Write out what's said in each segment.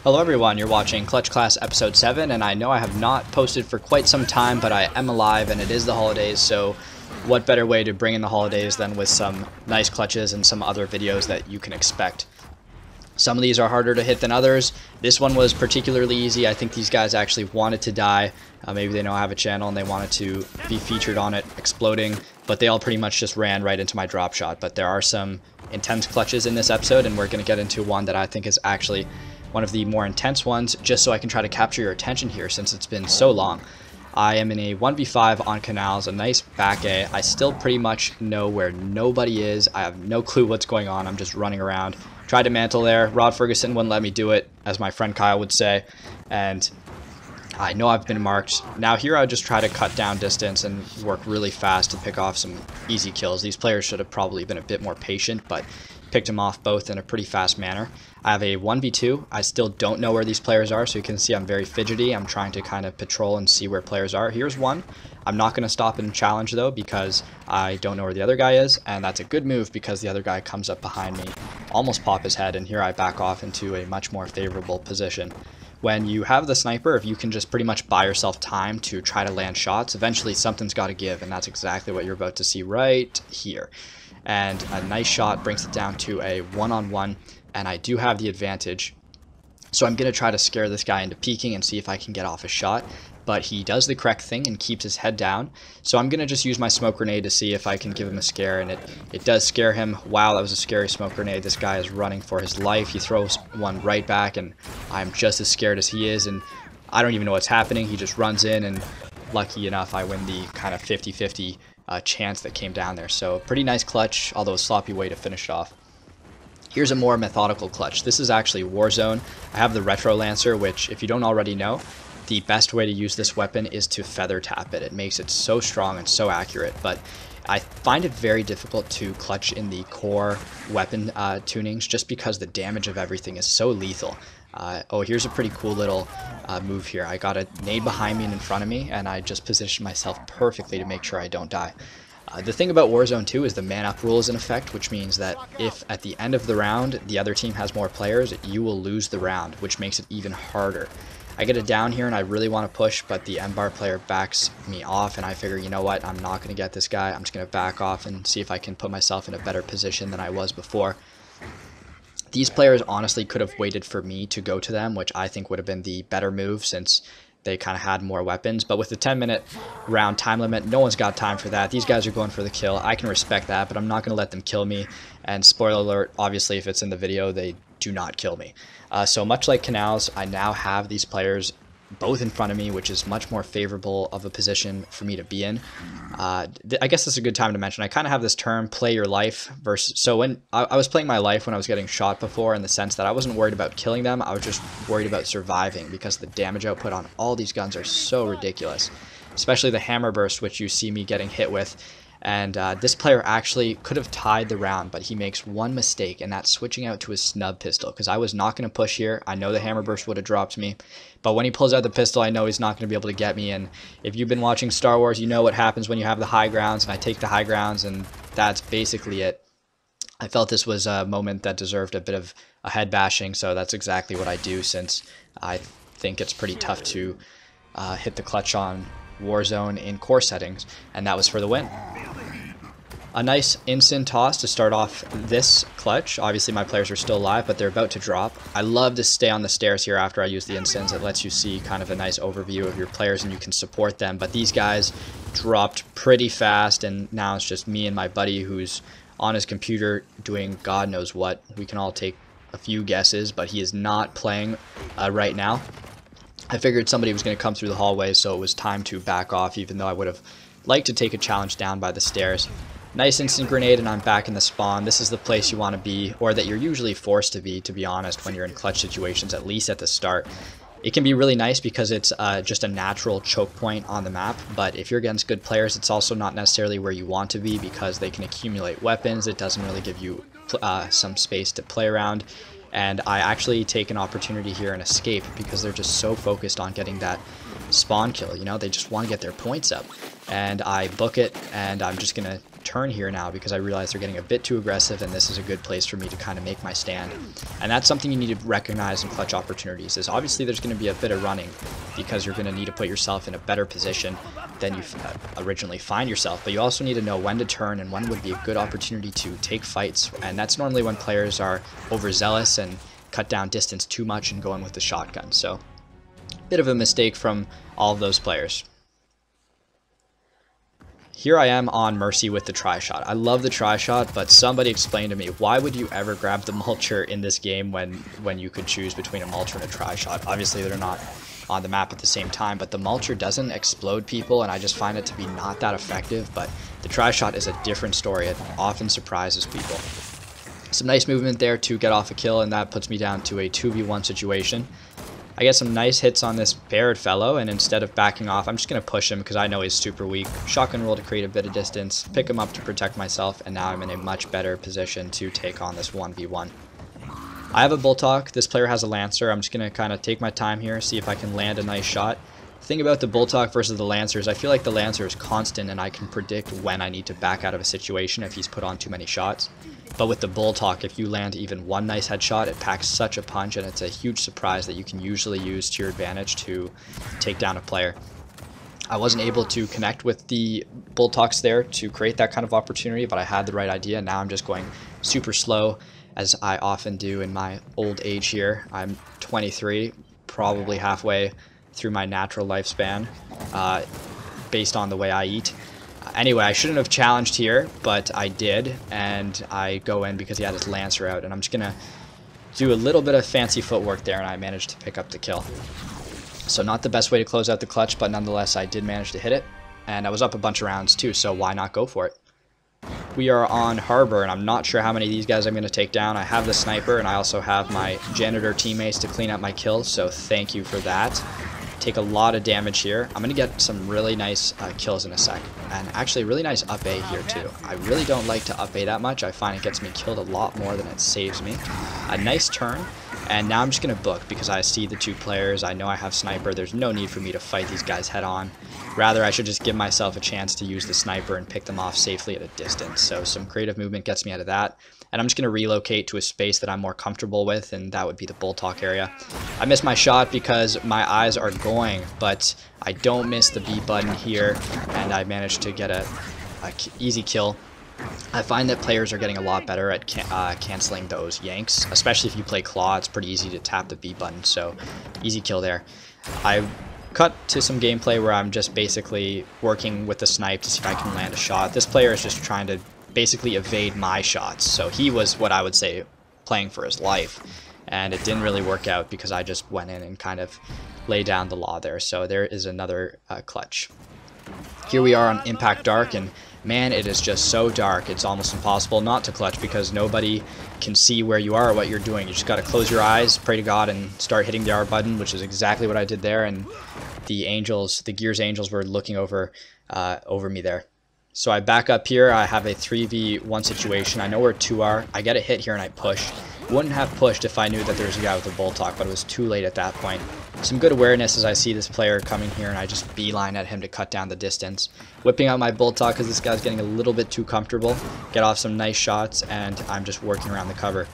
Hello everyone, you're watching Clutch Class Episode 7, and I know I have not posted for quite some time, but I am alive and it is the holidays, so what better way to bring in the holidays than with some nice clutches and some other videos that you can expect. Some of these are harder to hit than others. This one was particularly easy. I think these guys actually wanted to die. Maybe they know I have a channel and they wanted to be featured on it exploding, but they all pretty much just ran right into my drop shot. But there are some intense clutches in this episode, and we're going to get into one that I think is actually one of the more intense ones, just so I can try to capture your attention here since it's been so long. I am in a 1v5 on Canals, a nice back A. I still pretty much know where nobody is. I have no clue what's going on. I'm just running around. Tried to mantle there. Rod Ferguson wouldn't let me do it, as my friend Kyle would say. And I know I've been marked. Now here I just try to cut down distance and work really fast to pick off some easy kills. These players should have probably been a bit more patient, but picked them off both in a pretty fast manner. I have a 1v2. I still don't know where these players are, so you can see I'm very fidgety. I'm trying to kind of patrol and see where players are. Here's one. I'm not going to stop and challenge though, because I don't know where the other guy is, and that's a good move because the other guy comes up behind me, almost pop his head, and here I back off into a much more favorable position. When you have the sniper, if you can just pretty much buy yourself time to try to land shots, eventually something's got to give, and that's exactly what you're about to see right here. And a nice shot brings it down to a one-on-one, and I do have the advantage. So I'm going to try to scare this guy into peeking and see if I can get off a shot. But he does the correct thing and keeps his head down. So I'm going to just use my smoke grenade to see if I can give him a scare, and it does scare him. Wow, that was a scary smoke grenade. This guy is running for his life. He throws one right back, and I'm just as scared as he is, and I don't even know what's happening. He just runs in, and lucky enough, I win the kind of 50-50 chance that came down there. So pretty nice clutch, although a sloppy way to finish it off. Here's a more methodical clutch. This is actually Warzone. I have the Retro Lancer, which, if you don't already know, the best way to use this weapon is to feather tap it. It makes it so strong and so accurate, but I find it very difficult to clutch in the core weapon tunings just because the damage of everything is so lethal. Oh, here's a pretty cool little move here. I got a nade behind me and in front of me, and I just positioned myself perfectly to make sure I don't die. The thing about Warzone 2 is the man-up rule is in effect, which means that if at the end of the round the other team has more players, you will lose the round, which makes it even harder. I get it down here and I really want to push, but the M-bar player backs me off, and I figure, you know what, I'm not going to get this guy. I'm just going to back off and see if I can put myself in a better position than I was before. These players honestly could have waited for me to go to them, which I think would have been the better move since they kind of had more weapons. But with the 10-minute round time limit, no one's got time for that. These guys are going for the kill. I can respect that, but I'm not going to let them kill me. And spoiler alert, obviously if it's in the video, they do not kill me. So much like Canals, I now have these players both in front of me, which is much more favorable of a position for me to be in. I guess this is a good time to mention, I kind of have this term, play your life, versus, so when I was playing my life when I was getting shot before, in the sense that I wasn't worried about killing them, I was just worried about surviving, because the damage output on all these guns are so ridiculous, especially the hammer burst, which you see me getting hit with. And this player actually could have tied the round, but he makes one mistake, and that's switching out to his snub pistol, because I was not going to push here. I know the hammer burst would have dropped me, but when he pulls out the pistol, I know he's not going to be able to get me. And if you've been watching Star Wars, you know what happens when you have the high grounds, and I take the high grounds, and that's basically it. I felt this was a moment that deserved a bit of a head bashing, so that's exactly what I do, since I think it's pretty tough to hit the clutch on Warzone in core settings, and that was for the win. A nice instant toss to start off this clutch. Obviously my players are still alive, but they're about to drop. I love to stay on the stairs here after I use the instants. It lets you see kind of a nice overview of your players and you can support them, but these guys dropped pretty fast, and now it's just me and my buddy who's on his computer doing God knows what. We can all take a few guesses, but he is not playing right now. I figured somebody was going to come through the hallway, so it was time to back off, even though I would have liked to take a challenge down by the stairs. Nice instant grenade, and I'm back in the spawn. This is the place you want to be, or that you're usually forced to be honest, when you're in clutch situations, at least at the start. It can be really nice because it's just a natural choke point on the map, but if you're against good players, it's also not necessarily where you want to be because they can accumulate weapons. It doesn't really give you some space to play around. And I actually take an opportunity here and escape because they're just so focused on getting that spawn kill. You know, they just want to get their points up. And I book it, and I'm just going to turn here now because I realize they're getting a bit too aggressive, and this is a good place for me to kind of make my stand. And that's something you need to recognize in clutch opportunities, is obviously there's going to be a bit of running because you're going to need to put yourself in a better position than you originally find yourself, but you also need to know when to turn and when would be a good opportunity to take fights, and that's normally when players are overzealous and cut down distance too much and go in with the shotgun. So bit of a mistake from all of those players. Here I am on Mercy with the tri-shot. I love the tri-shot, but somebody explained to me, why would you ever grab the mulcher in this game when you could choose between a mulcher and a tri-shot? Obviously, they're not on the map at the same time, but the mulcher doesn't explode people, and I just find it to be not that effective, but the tri-shot is a different story. It often surprises people. Some nice movement there to get off a kill, and that puts me down to a 2v1 situation. I get some nice hits on this Baird fellow, and instead of backing off, I'm just going to push him because I know he's super weak. Shotgun roll to create a bit of distance, pick him up to protect myself, and now I'm in a much better position to take on this 1v1. I have a Bull Talk. This player has a Lancer. I'm just going to kind of take my time here, see if I can land a nice shot. The thing about the Bull Talk versus the Lancer is I feel like the Lancer is constant, and I can predict when I need to back out of a situation if he's put on too many shots. But with the Bull Talk, if you land even one nice headshot, it packs such a punch, and it's a huge surprise that you can usually use to your advantage to take down a player. I wasn't able to connect with the Bull Talks there to create that kind of opportunity, but I had the right idea. Now I'm just going super slow, as I often do in my old age here. I'm 23, probably halfway through my natural lifespan, based on the way I eat. Anyway, I shouldn't have challenged here, but I did, and I go in because he had his Lancer out, and I'm just going to do a little bit of fancy footwork there, and I managed to pick up the kill. So not the best way to close out the clutch, but nonetheless, I did manage to hit it, and I was up a bunch of rounds too, so why not go for it? We are on Harbor, and I'm not sure how many of these guys I'm going to take down. I have the sniper, and I also have my janitor teammates to clean up my kills, so thank you for that. Take a lot of damage here. I'm going to get some really nice kills in a sec, and actually really nice up A here too. I really don't like to up A that much. I find it gets me killed a lot more than it saves me. A nice turn, and now I'm just going to book because I see the two players. I know I have sniper. There's no need for me to fight these guys head on. Rather, I should just give myself a chance to use the sniper and pick them off safely at a distance. So some creative movement gets me out of that. And I'm just going to relocate to a space that I'm more comfortable with, and that would be the Bull Talk area. I missed my shot because my eyes are going, but I don't miss the B button here, and I managed to get a easy kill. I find that players are getting a lot better at canceling those yanks, especially if you play Claw. It's pretty easy to tap the B button, so easy kill there. I cut to some gameplay where I'm just basically working with the snipe to see if I can land a shot. This player is just trying to basically evade my shots, so he was what I would say playing for his life, and it didn't really work out because I just went in and kind of laid down the law there. So there is another clutch. Here we are on Impact Dark, and man, it is just so dark it's almost impossible not to clutch because nobody can see where you are or what you're doing. You just got to close your eyes, pray to God, and start hitting the R button, which is exactly what I did there, and the angels, the Gears angels, were looking over me there. So I back up here. I have a 3v1 situation. I know where 2 are. I get a hit here and I push. Wouldn't have pushed if I knew that there's a guy with a Bull Talk, but it was too late at that point. Some good awareness as I see this player coming here, and I just beeline at him to cut down the distance. Whipping out my Bull Talk because this guy's getting a little bit too comfortable. Get off some nice shots, and I'm just working around the cover.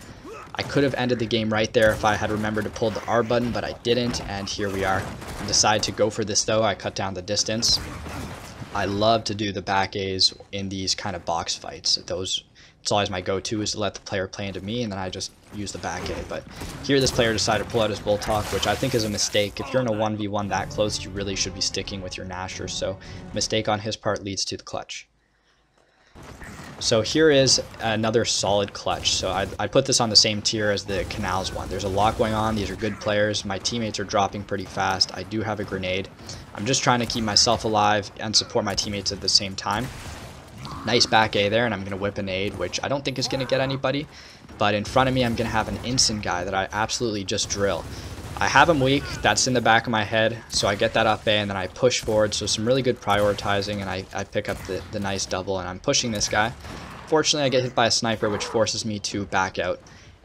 I could have ended the game right there if I had remembered to pull the R button, but I didn't, and here we are. I decided to go for this though. I cut down the distance. I love to do the back A's in these kind of box fights. It's always my go-to, is to let the player play into me, and then I just use the back A. But here this player decided to pull out his Bull Talk, which I think is a mistake. If you're in a 1v1 that close, you really should be sticking with your Nasher. So mistake on his part leads to the clutch. So here is another solid clutch. So I'd put this on the same tier as the Canals one. There's a lot going on. These are good players. My teammates are dropping pretty fast. I do have a grenade. I'm just trying to keep myself alive and support my teammates at the same time. Nice back A there, and I'm going to whip a nade, which I don't think is going to get anybody. But in front of me, I'm going to have an instant guy that I absolutely just drill. I have him weak. That's in the back of my head. So I get that up A, and then I push forward. So some really good prioritizing, and I pick up the nice double, and I'm pushing this guy. Fortunately, I get hit by a sniper, which forces me to back out.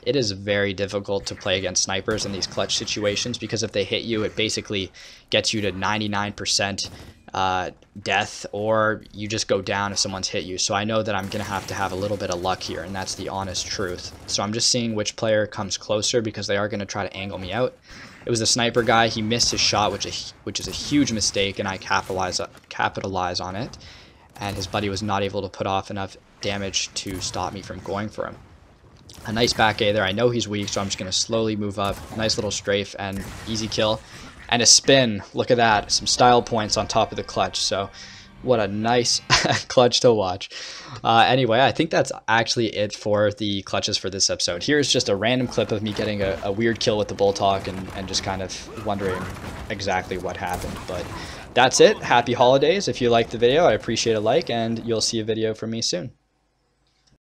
it is very difficult to play against snipers in these clutch situations, because if they hit you, it basically gets you to 99% death, or you just go down if someone's hit you. So I know that I'm going to have a little bit of luck here, and that's the honest truth. So I'm just seeing which player comes closer, because they are going to try to angle me out. It was the sniper guy. He missed his shot, which is a huge mistake, and I capitalize on it. And his buddy was not able to put off enough damage to stop me from going for him. A nice back A there. I know he's weak, so I'm just going to slowly move up. Nice little strafe and easy kill. And a spin. Look at that. Some style points on top of the clutch. So what a nice clutch to watch. Anyway, I think that's actually it for the clutches for this episode. Here's just a random clip of me getting a weird kill with the bull talk and just kind of wondering exactly what happened. But that's it. Happy holidays. If you liked the video, I appreciate a like, and you'll see a video from me soon.